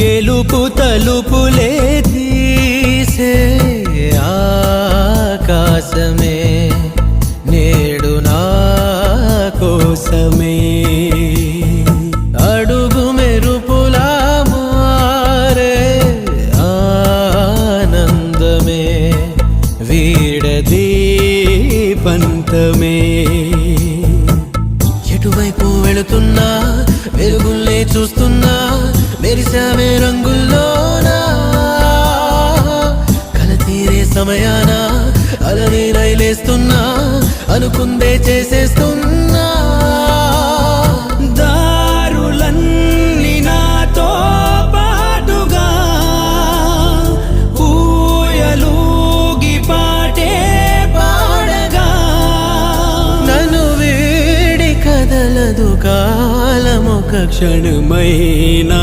గెలుపు తలుపులే తీసే ఆకాశమే నేడు నా కోసమే అడుగు మెరుపులా మారే ఆనందమే వీడది పంతమే ఎటువైపు వెళుతున్నా వెలుగుల్నే చూస్తున్నా మెరిసామే రంగుల్లోనా కల తీరే సమయాన అలనే రైలేస్తున్నా అనుకుందే చేసేస్తున్నా దారులన్నీ నాతో పాటుగా ఊయలూగి పాటే పాడగా నన్ను వీడి కదలదు కాలమొక క్షణమైనా